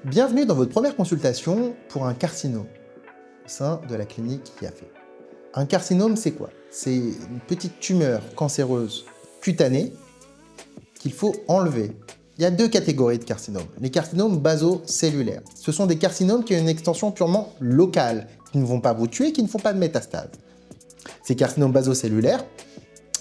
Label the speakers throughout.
Speaker 1: Bienvenue dans votre première consultation pour un carcinome au sein de la clinique IAFE. Un carcinome, c'est quoi? C'est une petite tumeur cancéreuse cutanée qu'il faut enlever. Il y a deux catégories de carcinomes. Les carcinomes basocellulaires. Ce sont des carcinomes qui ont une extension purement locale, qui ne vont pas vous tuer, qui ne font pas de métastase. Ces carcinomes basocellulaires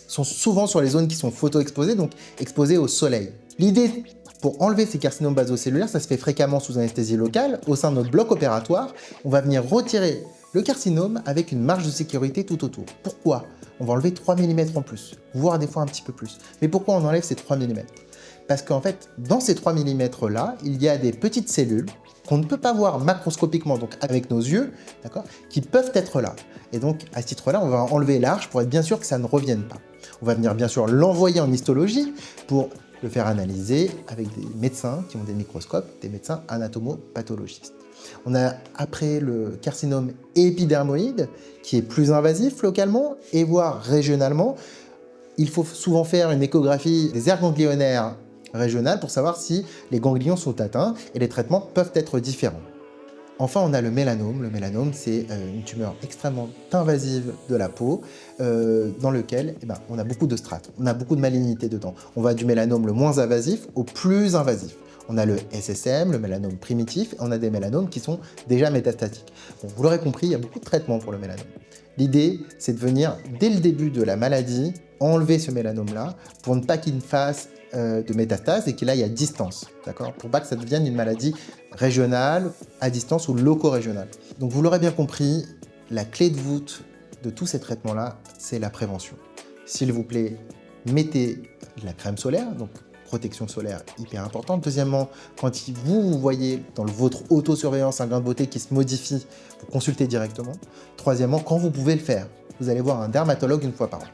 Speaker 1: sont souvent sur les zones qui sont photo-exposées, donc exposées au soleil. L'idée pour enlever ces carcinomes basocellulaires, ça se fait fréquemment sous anesthésie locale. Au sein de notre bloc opératoire, on va venir retirer le carcinome avec une marge de sécurité tout autour. Pourquoi? On va enlever 3 mm en plus, voire des fois un petit peu plus. Mais pourquoi on enlève ces 3 mm? Parce qu'en fait, dans ces 3 mm là, il y a des petites cellules qu'on ne peut pas voir macroscopiquement, donc avec nos yeux, d'accord, qui peuvent être là. Et donc, à ce titre-là, on va enlever l'arche pour être bien sûr que ça ne revienne pas. On va venir bien sûr l'envoyer en histologie pour le faire analyser avec des médecins qui ont des microscopes, des médecins anatomopathologistes. On a après le carcinome épidermoïde qui est plus invasif localement et voire régionalement. Il faut souvent faire une échographie des aires ganglionnaires régionales pour savoir si les ganglions sont atteints et les traitements peuvent être différents. Enfin, on a le mélanome. Le mélanome, c'est une tumeur extrêmement invasive de la peau dans lequel on a beaucoup de strates, on a beaucoup de malignité dedans. On va du mélanome le moins invasif au plus invasif. On a le SSM, le mélanome primitif, et on a des mélanomes qui sont déjà métastatiques. Bon, vous l'aurez compris, il y a beaucoup de traitements pour le mélanome. L'idée, c'est de venir, dès le début de la maladie, enlever ce mélanome-là pour ne pas qu'il fasse de métastase et qu'il aille à distance, d'accord? Pour pas que ça devienne une maladie régionale, à distance ou loco-régionale. Donc vous l'aurez bien compris, la clé de voûte de tous ces traitements-là, c'est la prévention. S'il vous plaît, mettez de la crème solaire, donc protection solaire hyper importante. Deuxièmement, quand vous voyez dans votre autosurveillance un gain de beauté qui se modifie, vous consultez directement. Troisièmement, quand vous pouvez le faire, vous allez voir un dermatologue une fois par an.